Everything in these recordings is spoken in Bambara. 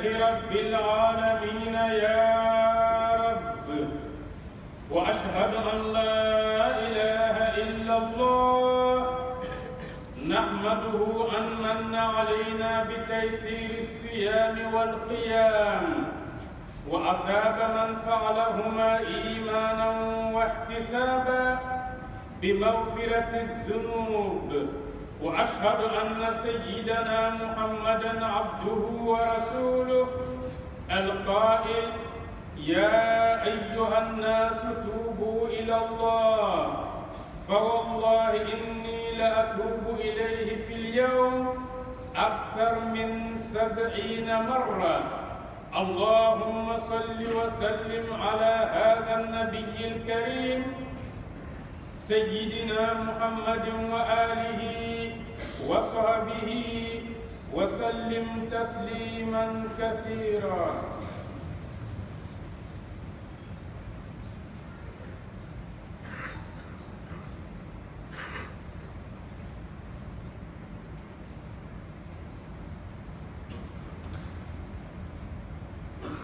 رب العالمين يا رب، وأشهد أن لا إله إلا الله نحمده أن من علينا بتيسير الصيام والقيام، وأثاب من فعلهما إيمانا واحتسابا بمغفرة الذنوب. وأشهد أن سيدنا محمدا عبده ورسوله القائل يا أيها الناس توبوا إلى الله، فوالله إني لأتوب إليه في اليوم أكثر من 70 مرة. اللهم صل وسلم على هذا النبي الكريم سيدنا محمد وآله وصحبه وسلم تسليما كثيرا.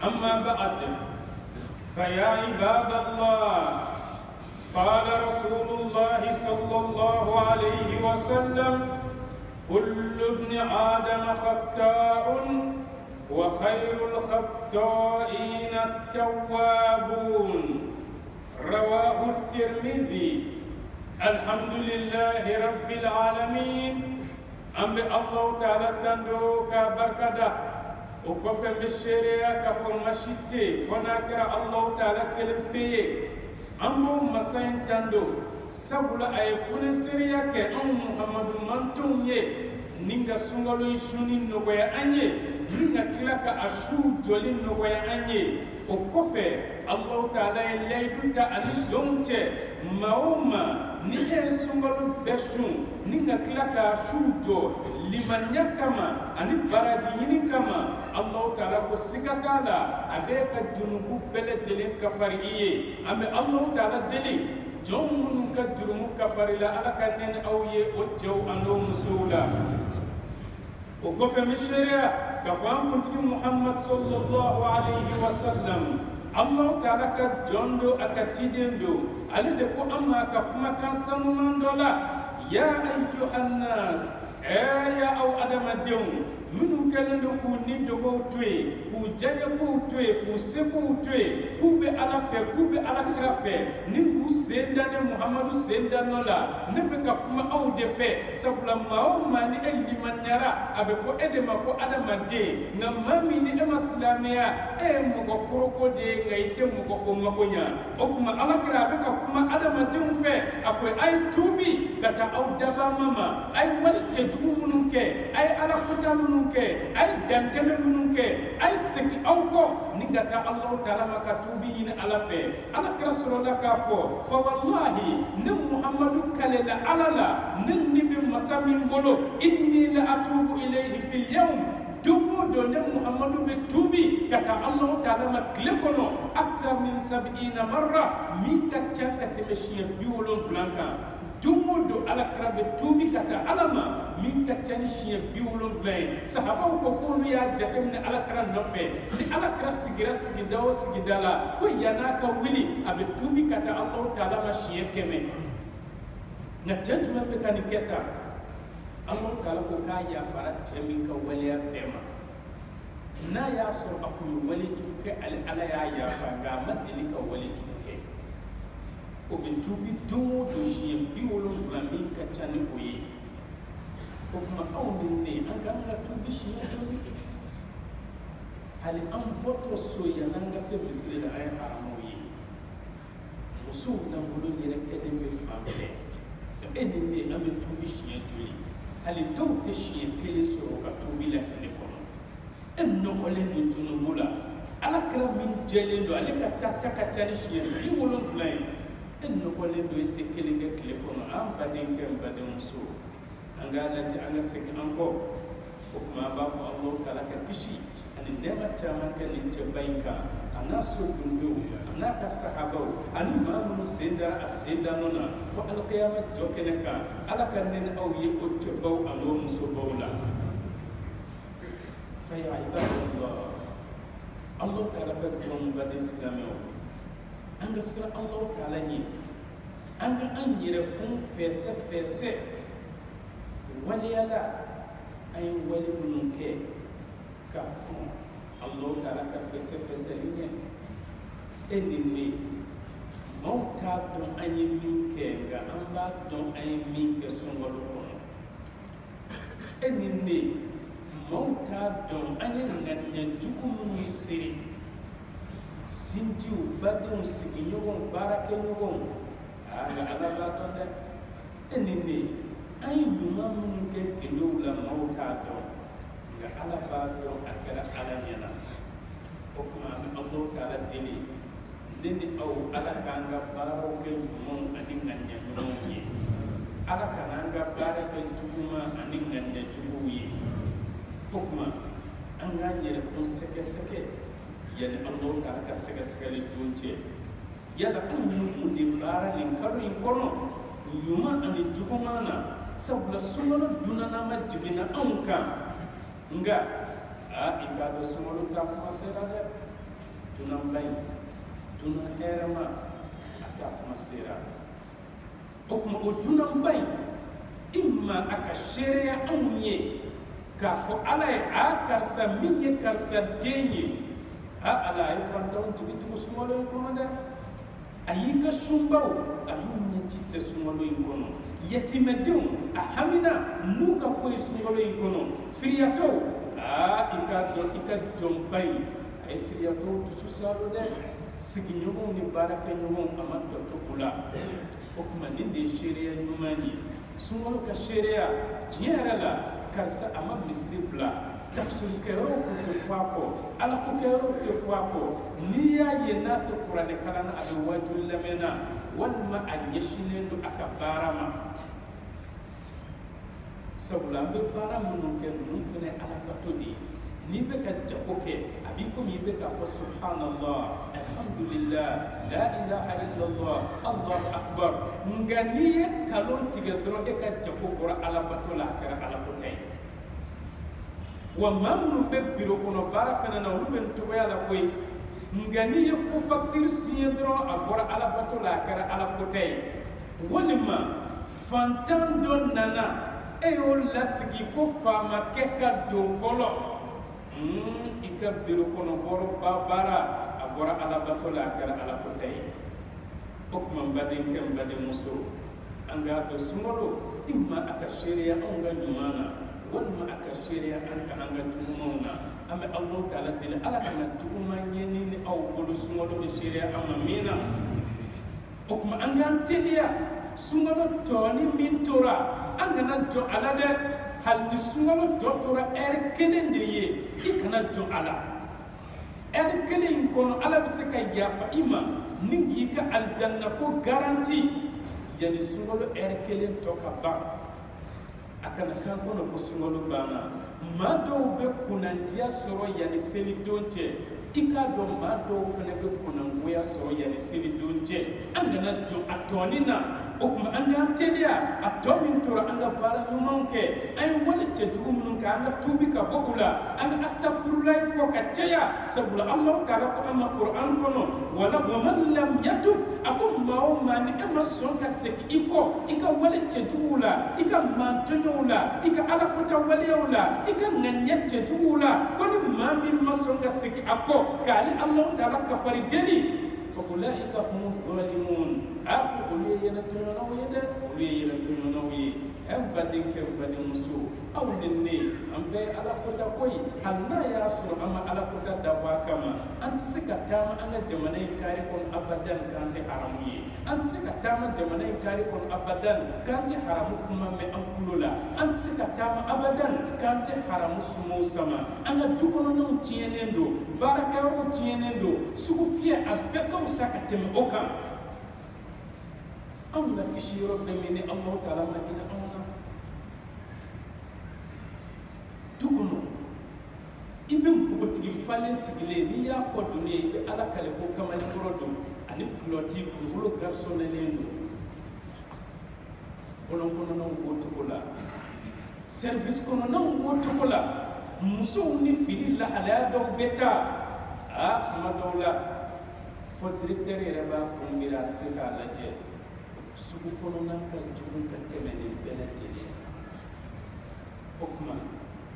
أما بعد، فيا عباد الله، قال رسول الله صلى الله عليه وسلم كل ابن آدم خطاء وخير الخطائين التوابون. رواه الترمذي. الحمد لله رب العالمين. أم الله تعالى تندوك بركده وكفى بالشريعة كفى مشيتي فناكر الله تعالى كلمبي أمو مسين تندو سبلا أي فن سريعة أم محمد منتون يه نينغا سونغالو يشوني نوغويا أنيه نينغا كلاكا أشو جولي نوغويا أنيه وكفى الله تعالى يليدوتا أني جونتي ماوما نيه سونغالو بشون نينغا كلاكا أشو جو limanya kama ani baraji yini kama Allah Ta'ala ko sikatala abeka junubu bele jelen kafari iye ame Allah Ta'ala deli jomun ka jurumu kafari la ala kanen awye o jaw ando musula o ko fe sharia ka fam kunti Muhammad sallallahu alayhi wa sallam Allah Ta'ala ka jondo akatidendo ali de ko amma ka kuma kan sanu mandola ya ayyuhan nas ya aw adama dew minu kelen do ku ni do ko tue ku jaya ku tue ku se ku tue ku be ala fe ku be ala krafe ni ku senda ne Muhammadu senda nola ne be ka kuma aw de fe sabula ma o mani elli manara abe fo edema ko adama de na mami ni e maslamiya e mo ko foroko de ngaite mo ko makonya o kuma ala krabe ka kuma adama de fe akoy ay tubi kata aw daba mama ay wal mununke ay ala kuta mununke ay danteme mununke ay seki awko ningata Allah Ta'ala makatubi in ala fe ala rasulullah kafo fa wallahi ne Muhammadu kalela alala ninni bi masamin bolo inni la atubu ilayhi fil yawm dumo do ne Muhammadu be tubi kata Allah Ta'ala makle kono akthar min 70 marra mi katta temeshiya biwolon flanka dumo do ala krabe tubi kata alama min katani shiya biwolon flay sahaba ko ko ya jatem ne ala kran nofe ni ala kra sigira sigida o sigidala ko yana ka wili abe tubi kata Allah Ta'ala ma shiya keme na tantuma be kan keta Allah Ta'ala ko ka ya fara temin ka waliya tema na ya so akulu wali tuke ala ya fa ga madili ka wali tuke o bintubi dumo do shi biwolon flamin katani oyi o kuma awmin ne an ganga tubi shi tobi hali an boto so yananga se bisle da ay haramoyi musu na bulu ni rekede be fambe to eni ne am tubi shi tobi hali to te shi kele so ka tubi la kele kono en no kolen do tunumula ala kala min jele do ale ka takatani shi biwolon flamin en no ko le do ite kele ga kele kono am badin kem badin so anga lati anga sek anko ko ma ba fa Allah Ta'ala ka kishi ani nema chama kan inte bainka ana so dundu ana ka sahaba ani ma mun senda asenda nona fa al qiyamah jokeneka ala kan nen aw ye ko te baw alo muso bawla fa ya ibadallah jom ba islamio anga sira Allah taala ni anga an yere kun fese wali ala ay wali munke ka Allah taala ka fese ni enni mauta don anyi minke ga amba don anyi minke songolo kono enni mauta don anyi nganya tukumu misiri sintiu badun sigi nyogon barake nyogon ala ba don de enni ay yuma mun ke kilo la mauta don ga ala ba don akara ala nyana o kuma Allah taala dini dini au ala kanga baro ke mon adinganya nyoye ala kananga bare ke tuguma aninganya tuguyi o kuma anga nyere ko seke yani Allah taala ka seke le dunche yala mun di bara lin karo in kono yuma ani tuguma na sabla sumalo dunana majibina anka nga a ikado sumalo ta kuma sera de tunambai tuna herama ata kuma sera o kuma o tunambai imma aka sheria anunye ka ko alay a karsa minye karsa denye a ala ay fantaw tibitu sumalo ko manda ayika sumbao ayunya tisse sumalo kono yetimedeum a hamina nuka ko sumalo kono friato a ika dombai ay friato to susalo de sigi ñogon ni baraka ñogon amanta to kula o kuma ninde sheria ñumani sumalo ka sheria tiara la karsa ama misri bla tafsir kero ko te fako ala ko kero te fako niya yena to qur'an kalana adu wajul lamena wal ma anyeshinendo akabarama sabula be barama no ke no fene ala to di ni be ka jakoke abi ko mi be ka fa subhanallah alhamdulillah la ilaha illallah allahu akbar ngani kalon tiga dro e ka jakoko ala batola kara ala ko tay wa mamnu be biro kono bara fena na ruben to yala koy ngani fu facture signé dro agora ala batola kara ala ko tay wonima fantan don nana e o lasigi ko fama keka do folo ika biro kono boro babara agora ala batola kara ala kotay okman badin kem badin muso anga do sumolo imma aka sheria anga numana wala aka sheria anga tumona ame Allah taala dile ala kana tuma nyeni ni aw bolo sumolo be sheria amma mina okma anga telia sumolo toni mintora anga na to ala de hal ni sumalo doctora kelen de ye ikana to ala kelen kono ala bisaka yafa ima ningi ka aljanna ko garanti yani sumalo kelen to ka ba akana kan kono ko sumalo bana mado be kunandia soro yani seli donche ika do mado fene be kunangoya soro yani seli donche anga to atonina okuma anga tedia atomin tora anga bara numanke ay wala tedu mun ka anga tubi ka bokula anga astaghfirullah fo ka teya sabula Allah kala ko amma Qur'an kono wala wa man lam yatub akum maw man emma son ka seki iko ika wala tedula ika mantonyola ika ala kota waleola ika nganya tedula koni mami mason ka seki ako kali Allah kala ka farideli فأولئك هم الظالمون أبو لينا تنوي ده لينا تنوي أم بدين كم بدين مسو أو لني أم بي على كذا كوي هلنا يا سر أما على كذا دوا كما أنت سكتام أنا جمانة كاريكون أبدا كانت حرامي أنت سكتام جمانة كاريكون أبدا كانت حرامكم ما أمكلولا أنت سكتام أبدا كانت حرام سمو سما أنا دكنا نم تينندو باركة تينندو سوفيا أبكا وسكتم أوكام أمنا كشيرو بمني الله تعالى مدينة أمنا دكنا إبن بوتي فالن سجلي نيا كودوني على كلكو كمان كرودو أني بلوتي بقولو كارسون لينو kono non wotokola service kono non wotokola muso ni fili la hala do beta madola fo directeur yɛrɛ b'a kungira a tɛ se k'a lajɛ sugu kɔnɔna ka jugu ka tɛmɛ nin bɛɛ lajɛlen o kuma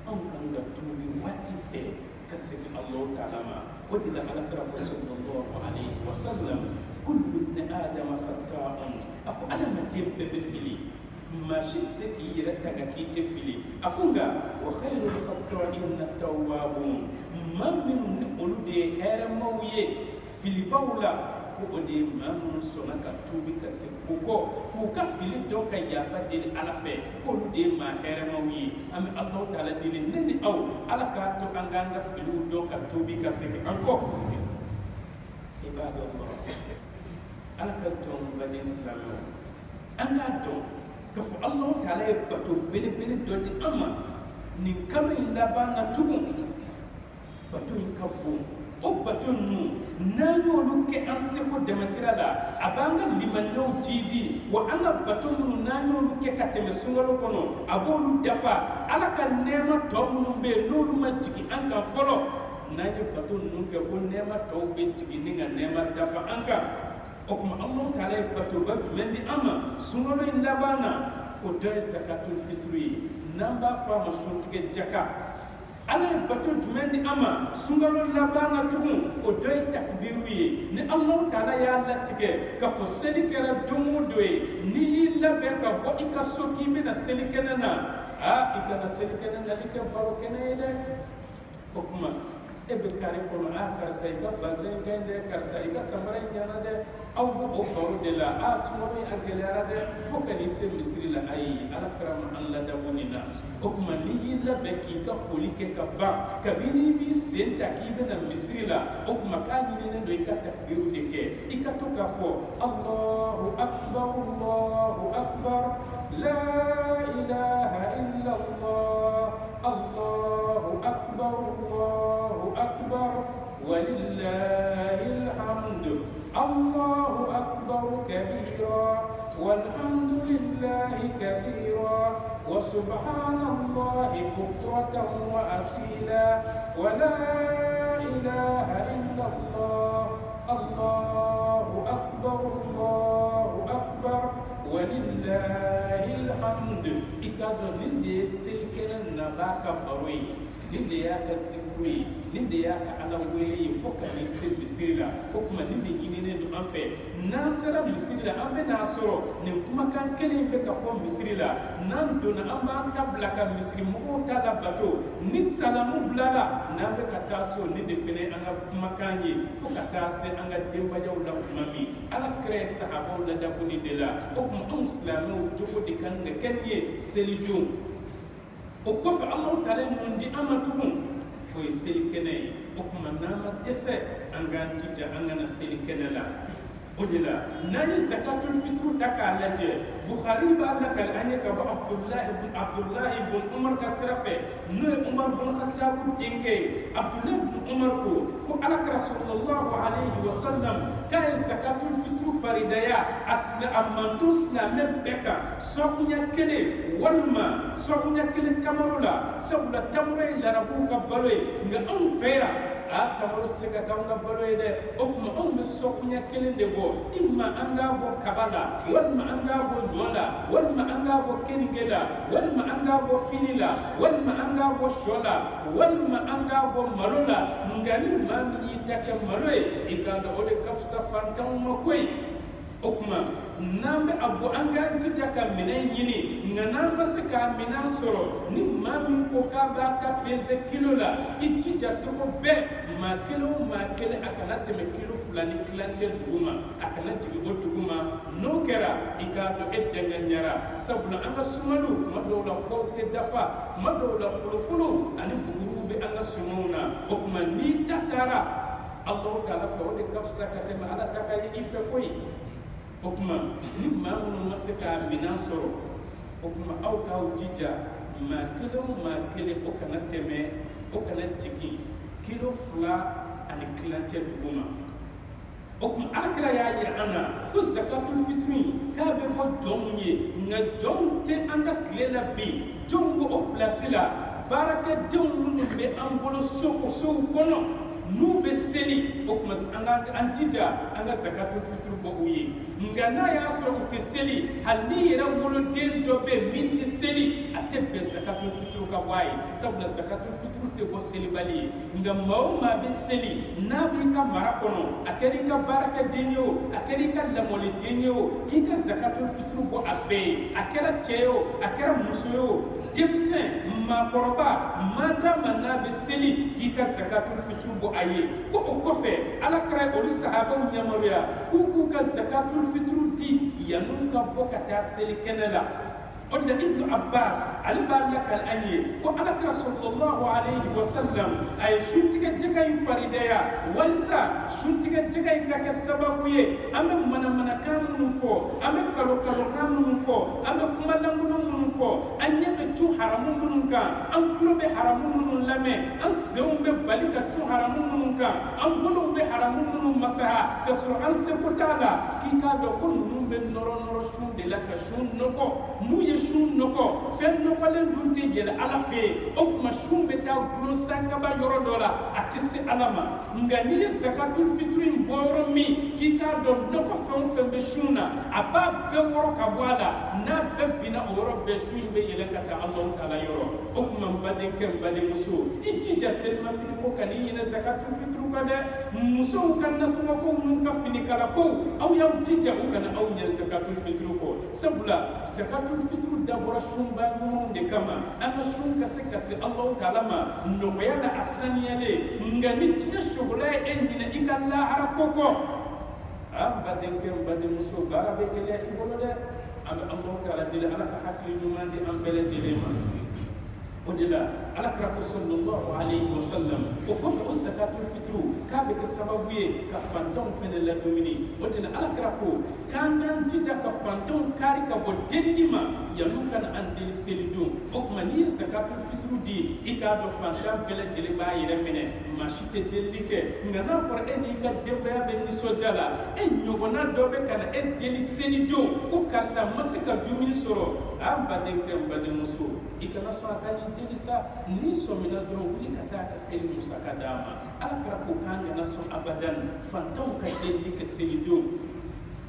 anw kan ka tuubi waati bɛɛ ka segin Alahu Taala ma o de la Alakira ko sallallahu alaihi wa sallam kullu ibni adama khata'un a ko adamaden bɛɛ bɛ fili maa si tɛ se k'i yɛrɛ tanga k'i tɛ fili a ko nka wa khayrul khata'ina tawwabun maa minnu ni olu de ye hɛrɛmaw ye filibaw la ko o de ye maa minnu sɔnna ka tuubi ka segin o kɔ k'u ka fili dɔn ka yafa deli Ala fɛ k'olu de ye maa hɛrɛmaw ye an bɛ Alahu Taala deli ne ni aw Ala k'a to an k'an ka filiw dɔn ka tuubi ka segin an kɔ ibadallah Ala ka jɔnbaden silamɛw an k'a dɔn k'a fɔ Alahu Taala ye bato belebele dɔ di an ma nin kalo in laban na tugun bato in ka bon o bato ninnu n'an y'olu kɛ an seko damatira la a b'an ka limaniyaw jidi wa an ka bato minnu n'an y'olu kɛ ka tɛmɛ sunkalo kɔnɔ a b'olu dafa Ala ka nɛɛma tɔ minnu bɛ yen n'olu ma jigin an kan fɔlɔ n'an ye bato ninnu kɛ ko nɛɛma tɔw bɛ jigin ni ka nɛɛma dafa an kan o kuma Alahu Taala ye batoba jumɛn di an ma sunkalo in laban na o dɔ ye zakatul fitiri ye n'an b'a fɔ a ma suntigɛ jaka Ala ye bato jumɛn di an ma sunkalo laban na tugun o dɔ ye takbiru ye ni Alahu Taala y'a latigɛ k'a fɔ seli kɛra don o don ye n'i y'i labɛn ka bɔ i ka so k'i bɛna seli kɛnɛ na i kana seli kɛnɛ nali kɛ baro kɛnɛ ye dɛ o kuma e bɛ kari kɔnɔ karisa i ka bazɛn ka ɲi dɛ karisa i ka samara in ɲana dɛ aw b'o o baro de la sunkalo in a gɛlɛyara dɛ fo ka n'i se misiri la ayi Ala kɛra ma an ladamu nin na o kuma n'i y'i labɛn k'i ka koli kɛ ka ban kabini i b'i sen ta k'i bɛna misiri la o kuma k'a ɲininen don i ka takbiru de kɛ i ka to k'a fɔ Allahu akbar Allahu akbar la ilaha illallah Allahu akbar Allahu akbar walillahil hamd Allahu akbar kabira walhamdulillahi kathira wa subhanallahi bukratan wa asila wa la ilaha illallah Allahu akbar walillahil hamd ikado nin de selkenen na baka baroi nin de ya ka zikri nin de ya ka ala wele fo ka ni se misira ko kuma nin de yinene do an fɛ n'an sera misiri la an bɛ n'a sɔrɔ nin kumakan kelen bɛ ka fɔ misiri la n'an donna an b'an ta bila ka misiri mɔgɔw ta la bato ni salamu bilala n'an bɛ ka taa so ni de fɛnɛ an ka kumakan ye fo ka taa se an ka denbayaw la tuma min Ala kira ye sahabaw ladamu ni de la o kuma anw silamɛw cogo de kan ka kɛ nin ye seli don o kɔfɛ Alahu Taala ye mun di an ma tugun o ye seli kɛnɛ ye o kuma n'an ma dɛsɛ an k'an jija an kana seli kɛnɛ la o de la n'an ye zakatul fitiri ta k'a lajɛ Bukhari b'a lakali an ye ka bɔ Abdullahi ibn Umar ka sira fɛ n'o ye Umar ibn Khattab denkɛ ye Abdullahi ibn Umar ko Alakira sallallahu alaihi wa sallam k'a ye zakatul fitiri faridaya a manto silamɛ bɛɛ kan sɔkunya kelen walima sɔkunya kelen tamaro la sabula tamaro ye larabuw ka balo ye nka anw fɛ yan tamaro tɛ se ka k'anw ka balo ye dɛ o kuma anw bɛ sɔkunya kelen de bɔ imma an k'a bɔ kaba la walima an k'a bɔ ɲɔ la walima an k'a bɔ keninge la walima an k'a bɔ fini la walima an k'a bɔ sɔ la walima an k'a bɔ malo la nka ni maa min y'i ta kɛ malo ye i k'a dɔn o de ka fisa fantanw ma koyi o kuma n'an bɛ a bɔ an k'an jija ka minɛn ɲini nka n'an ma se k'a minɛn sɔrɔ ni maa min ko k'a b'a ta pese kilo la i jija cogo bɛɛ maa kelen o maa kelen a kana tɛmɛ kilo 2 ni kilancɛ dugu ma a kana jigin o dugu ma n'o kɛra i k'a dɔn e dɛngɛniyara sabula an ka sumalu tuma dɔw la kɔw tɛ dafa tuma dɔw la folofolo ani buguruw bɛ an ka sumanw na o kuma n'i ta taara Alahu Taala fɛ o de ka fisa ka tɛmɛ Ala ta ka ye i fɛ koyi o kuma ni maa minnu ma se k'a minɛn sɔrɔ o kuma aw k'aw jija maa kelen o maa kelen o kana tɛmɛ o kana jigin kilo 2 ani kilancɛ dugu ma o kuma Alakira y'a yira an na ko zakatul fitiri k'a bɛ fɔ jɔnw ye nka jɔnw tɛ an ka tile la bi jɔnw b'o pilasi la baarakɛdenw minnu bɛ an bolo sow kɔnɔ n'u bɛ seli o kuma an tija an ga zakatul fitr bo uyi nga na ya so o te seli hal ni yera wolo den do be min te seli ate be zakatul fitr ka wai sabula zakatul fitr te bo seli bali nga mauma be seli na bi ka marakono akeri ka baraka denyo akeri ka lamoli denyo ki ka zakatul fitr bo abe akera cheo akera musuyo debsen ma koroba manda manna be seli ki ka zakatul fitr bo aye ko o kofe ala kra o sahaba nyamaria ku ka zakatul fitr di yanun ka bo ka ta seli kenala ودنا ابن عباس على بالك الأني وأنا صلى الله عليه وسلم أي شنتك جكاي فريديا ولسا شنتك جكاي كسبابوي أما من كان منفو أما كلو كان منفو أما كمالا منفو أن يبتو حرام منك أن كلو بحرام من لمه أن زوم ببالك تو حرام منك أن بلو بحرام من مسها كسر أن سكوتالا كي كادو كل نوم بنورو شون دلك شون نكو نو sun noko fen noko len dunti yel ala fe o kuma sun be ta gulo sankaba yoro dola atisi alama ngani zakatul fitri mboro mi ki ka do noko fen be sunna aba be woro ka wala na be bina oro be sun be yele kata Allah taala yoro o kuma mbade kem bade muso inti jasel ma fini ko kani yina zakatul fitru kada muso kan nasuma ko mun ka fini kala ko aw yaw tija o kana aw nya zakatul fitru ko sabula zakatul fitru dabura shumba nyumu de kama ama shun kase Allah kalama ndo yana asaniyale ngani tiya shugula engina ikalla harakoko amba denke mbade muso barabe ele ibolo de ama Allah kala dile alaka hakli nyumandi ambele dilema ودلا على كرب صلى الله عليه وسلم وكفر الزكاة الفطر كابك السببية كفانتون فين اللبني ودلا على كرب كان تيجا كفانتون كاريكا ودنيما يلوكان عند السيدون وكمانية زكاة الفطر دي إكادو فانتام بلا جلبا يرمنه ماشيت دلك نانا فور إني كدبا بني سوجالا إن يوغنا دوبة كان إن دلي سيدون وكارسا مسكا دومين سورو أبدين كم بدين مسو إكنا سوكاني delisa ni somina dron wuli kata ka seli musa kadama ala krapo kanga naso abadan fantaw ka deli ka seli do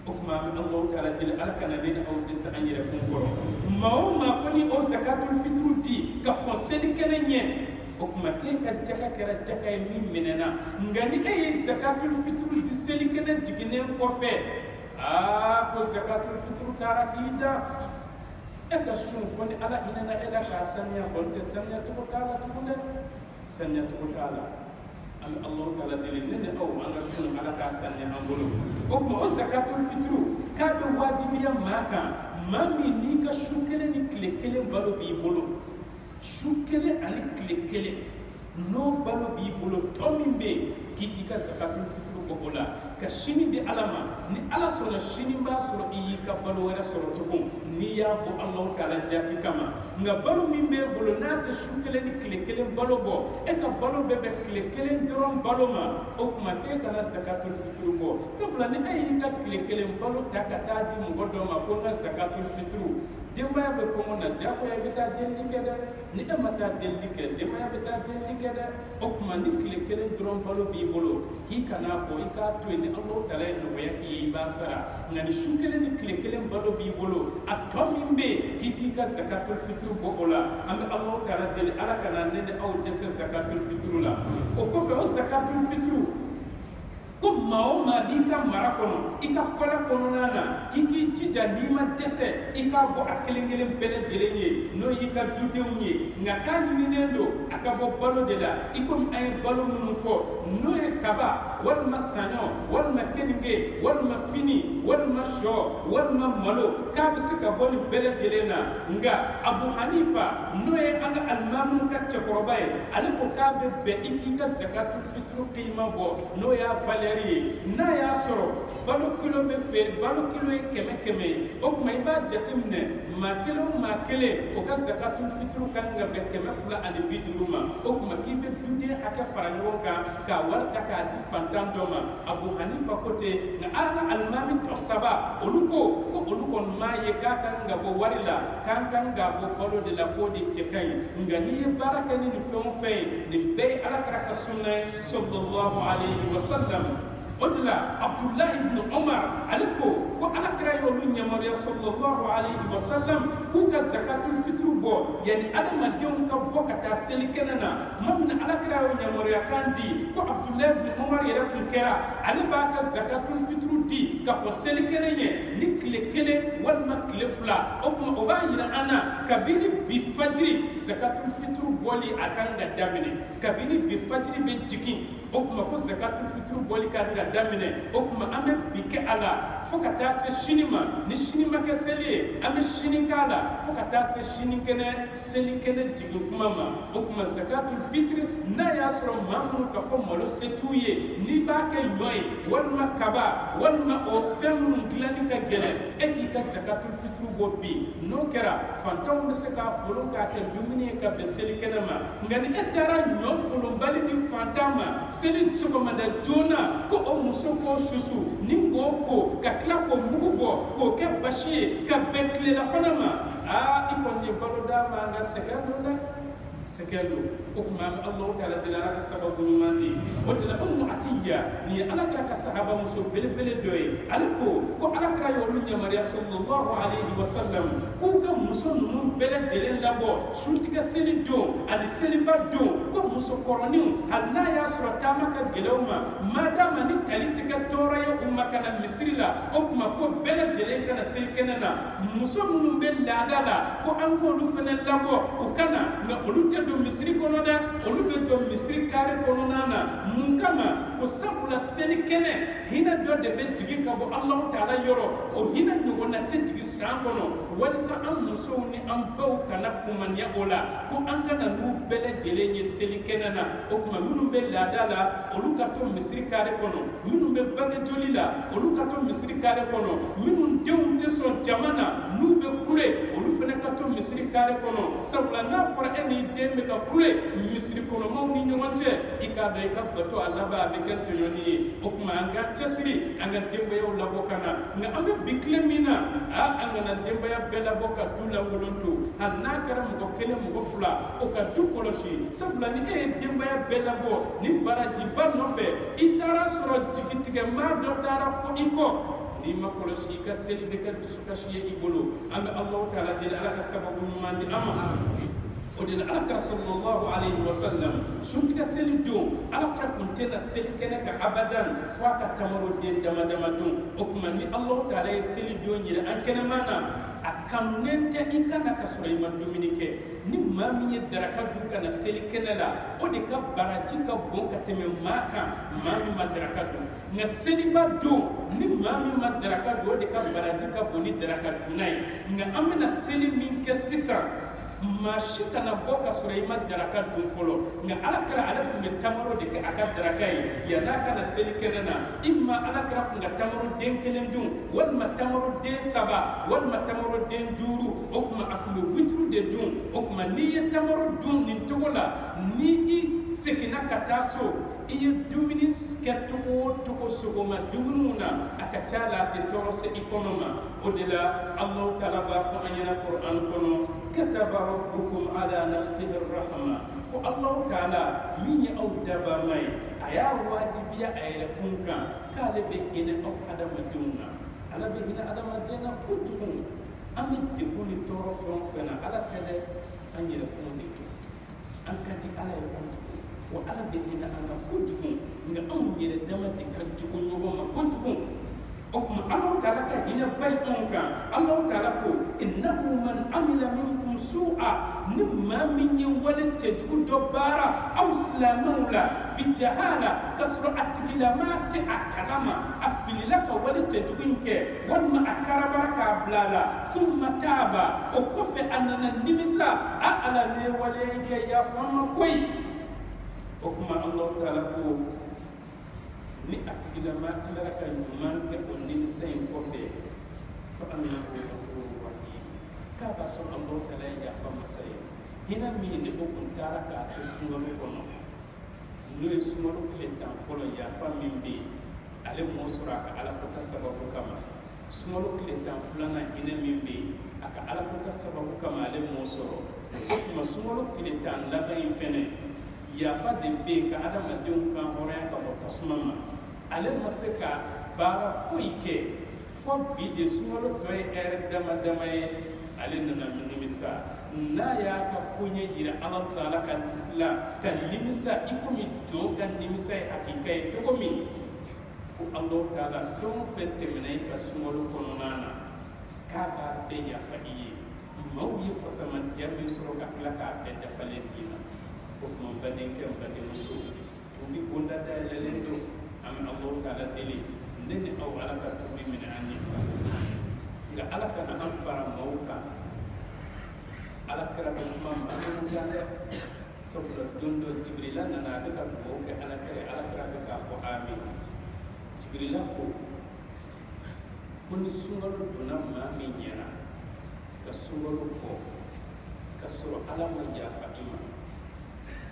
okuma mi Allah taala dil ala kana deni aw disa anyira kunkoro mauma koni o zakatul fitru di ka konseli kenenye okuma ke ka jaka kera jaka mi menena ngani ay zakatul fitru di seli kenen digine ko fe ko zakatul fitru tarakida eka sun foni ala inana ela ka sanya bonte sanya to kala to kunde sanya to kala am Allah taala dilinde aw anga sun ala ka sanya angolo o ko zakatul fitru ka do wajibiya maka mami ni ka shukele ni klekele balo bi bolo shukele ani klekele no balo bi bolo to mimbe kiti ka zakatul fitru ko bola ka shini di alama ni ala sona shini ba soro yi ka balo wala soro to ko ni ya bo Allah taala jati kama nga balo mimbe bolo na ta shukele ni klekele balo bo e ka balo bebe klekele drom balo ma o kuma te kana zakatul fitru bo sabula ni ay ka klekele balo takata di ngodo ma ko na zakatul fitru demba be ko na jako ya bita delli keda ni amata delli keda demba ya bita delli keda o kuma ni klekele drom balo bi bolo ki kana ko ika to ni Allah taala no yaki basara ngani shukele ni klekele balo bi bolo atomimbe ki ka zakatul fitru bobola am Allah taala dele ala kana ne aw dese zakatul fitru la o ko fe o zakatul fitru ko maoma bika marakono ika kola kono nana kiki tija nima dese ika bo akelengelen bele jelenye no yika dudewnye ngakani ninendo akabo balo de la ikom ay balo munu fo no e kaba wal masano wal makenge wal mafini wal masho wal mamalo kabisika boni bele jelena nga Abu Hanifa no e anga almamun katcha korobaye aliko kabe be ikika zakatul fitru qima bo no ya vale valeri na ya soro balo kilo be fer balo kilo e keme o kuma iba jatemne ma kele o ka zakatul fitru kan ga be keme fula ani biduruma o kuma kibe dude haka faranyo ka warta ka di fantandoma Abu Hanifa kote na ala almami to saba oluko ma ye ka kan ga bo warila kan ga bo balo de la ko di tekai ngani baraka ni fe ni be ala karaka sunna sallallahu alaihi wasallam odla Abdullah ibn Umar aliko ko ala krayo lu nyamariya sallallahu alaihi wasallam ku ka zakatul fitr bo yani adama deun ka bo kata seli kenana mamna ala krayo nyamariya kandi ko Abdullah ibn Umar yara kun kera ali ba ka zakatul fitr di ka ko seli kenenye ni kile wal makle fla o ba yira ana kabini bi fajri zakatul fitr boli atanga damine kabini bi fajri be jikin o kuma ko zakatul fitr boli ka damine o kuma ame bike ala fokata se shinima ni shinima ke seli ame shinikala fokata se shinikene seli kene jigin kuma ma o kuma zakatul fitr na ya soro mamu ka fo molo setuye ni ba ke yoy wal makaba wal ma o femu glani ka gele e ki ka zakatul fitr bo bi no kera fantom se ka folo ka ke dumini ka be seli kene ma ngani etara nyo folo bali ni fantama seli tsoko mada jona ko o muso ko susu ni ko ka kila ko mugubo ko ke bashi ka bekle la fanama iko ni baloda ma nga sekelo ko kuma Allah taala dilala ka sababu mandi wadla atiya ni alaka ka sahaba muso bele doy aliko ko alaka yo lu nyamariya sallallahu alaihi wasallam ko ka muso num bele jelen labo sultika seli do ali seli baddo ko muso koroni halna ya surata maka gelawma madama ni talitika tora yo umma kana misrila o kuma ko bele jelen kana seli kenana muso num bele ladala ko ango lu fenen labo o kana na olute do misri kono da olube do misri kare kono nana munkama ko sabula seli kene hina do de be tigi ka bo Allah taala yoro o hina nyugo na tigi sankono wali sa am muso ni am baw kana kuman ya ola ko an kana nu bele jele ni seli kene na o kuma munu be ladala oluka to misri kare kono munu be bange jolila oluka to misri kare kono munu dew te so jamana nu be kure olu fene ka to misri kare kono sabula na fora eni dembe ka kure misri kono mawni nyonte ikada ka bato alaba be kan to yoni o kuma anga tasiri anga dembe yo labo kana nga ambe biklemina anga na dembe ya bela boka dula wolonto hanna kara mo kele mo fula o ka du koloshi sabula ni dembe ya bela bo ni baraji ban no fe itara soro tikitige ma do tara fo iko ni makoloshi ka seli de ka dusuka shiye ibolo anga Allah taala dil ala ka sababu mandi ama odin alakara sallallahu alaihi wasallam suntiga seli do alakara kuntena seli kene ka abadan faka tamaro de dama dum okuma ni Allah taala seli do nyira an kene mana akamnente ikana ka Sulaiman dominike ni mami ye daraka du kana seli kene la odi ka baraji ka bon ka teme maka mami madaraka du nga seli ba do ni mami madaraka do odi ka baraji ka boni daraka dunai nga amena seli min ke sisa mashika na boka Sulaiman daraka dun folo nga alakara ala kunga tamaro de ka aka daraka ya naka na seli kenena imma alakara kunga tamaro den kelen dun walma tamaro den saba walma tamaro den duru okuma akuma witru de dun okuma ni tamaro dun nin togola ni I sekina kataso iye dumini sketto to sogoma dumununa akachala te torose ikonoma odela Allah taala ba fa anyana Qur'an kono kataba rabbukum ala nafsihi rahma ko Allah taala min ya awdaba mai aya wajibiya ayra kunka kale be ina of adama dunna ala be ina adama dena kutu amit de kuni toro fona ala tele anyira kundi an kati ala ya kuntu wa ala be ina ana kuntu nga am yere dama de kantu ko yogo ma kuntu okuma Allah taala ka hina bay onka Allah taala ko innahu man amila minkum su'a nimma min yawala tajud bara aw islamula bijahala kasru atkilamat akalama afilaka wala tajwinke wal akaraba ka blala thumma taba okofe anana nimisa ala ne walayka ya fama koy okuma Allah taala ko ni atigilama kilara ka ɲuman kɛ o nimisa in kɔfɛ fa annahu ghafurur rahim k'a b'a sɔrɔ Alahu taala ye yafa masa ye hinɛ min ni o kun taara k'a to sunkalo kɔnɔ n'o ye sunkalo tile 10 fɔlɔ yafa min bɛ yen ale m'o sɔrɔ a ka alakota sababu kama sunkalo tile 10 filanan hinɛ min bɛ yen a ka alakota sababu kama ale m'o sɔrɔ o tuma sunkalo tile 10 laban in fɛnɛ yafa de bɛ yen ka adamadenw kan hɔrɔnya ka bɔ tasuma ma ale ma se ka baara foyi kɛ fo bi de sunkalo tɔ ye ɛrɛ dama dama ye ale nana nimisa n'a y'a ka koɲɛ yira Ala Taala ka nimisa i komi jɔn ka nimisa ye hakika ye cogo min ko Ala Taala fɛn o fɛn tɛmɛna i ka sunkalo kɔnɔna na k'a b'a bɛɛ yafa i ye maaw ye fasamantiya min sɔrɔ ka tila k'a bɛɛ dafalen d'i ma o tuma n badenkɛ n badenmuso tubi bonda dayɛlɛlen don an bɛ Ala Taala deli ne ni aw Ala ka tubi minɛ an ye nka Ala kana an fara maaw kan Ala kɛra bɛ kuma maa min kan dɛ sabula don dɔ Jibirila nana a bɛ ka dugawu kɛ Ala kɛra bɛ k'a fɔ amin Jibirila ko ni sunkalo donna maa min ɲɛna ka sunkalo kɔ ka sɔrɔ Ala ma yafa i ma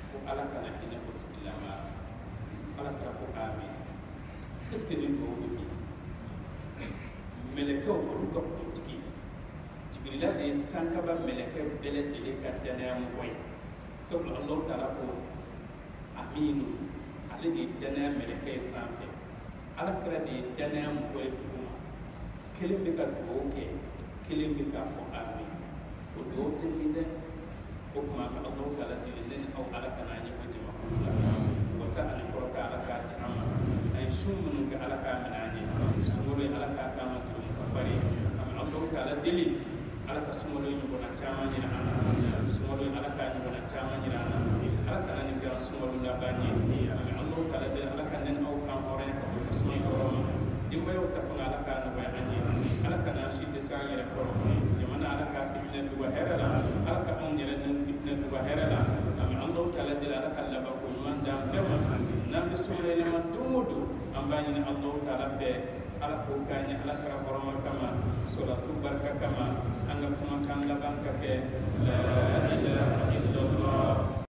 ko Ala kana hinɛ o tigilama Ala kɛra ko amin est ce que ni dugawu bɛ min mɛlɛkɛw olu ka kuntigi Jibirila de ye sankaba mɛlɛkɛ bɛɛ lajɛlen ka danaya mɔgɔ ye sabula Alahu Taala ko aminu ale de ye danaya mɛlɛkɛ ye sanfɛ Ala kɛra de ye danaya mɔgɔ ye duguma kelen bɛ ka dugawu kɛ kelen bɛ k'a fɔ amin o dugawu tɛ min dɛ o tuma ka Alahu Taala deli ne ni aw Ala kana ɲɛfɔ jamakulu la wasa ani kɔrɔta Ala k'a di an ma a ye sun minnu kɛ Ala k'a minɛ an ye sunkalo ye Ala k'a k'an ma tuguni ka fari Alahu Taala deli Ala ka sunkalo ye ɲɔgɔnna caman jira an na sunkalo ye Ala k'a ɲɔgɔnna caman jira an na Ala kana nin kɛ sunkalo laban ye Alahu Taala deli Ala ka ne ni aw kan hɔrɔnya ka bɔ tasuma kɔrɔ ma denbayaw ta fanga Ala k'a nɔgɔya an ye Ala ka n'an si dɛsɛ an yɛrɛ kɔrɔ jamana Ala k'a fitinɛ duba hɛrɛ la Ala ka anw yɛrɛ n'u fitinɛ duba hɛrɛ la Alahu Taala deli Ala ka laban ko ɲuman d'an bɛɛ ma n'an bɛ sɔrɔ yɛlɛma don o don an b'a ɲini Alahu Taala fɛ Ala k'o k'an ye Ala kɛra hɔrɔma kama salatu barika kama an ka kumakan laban ka kɛ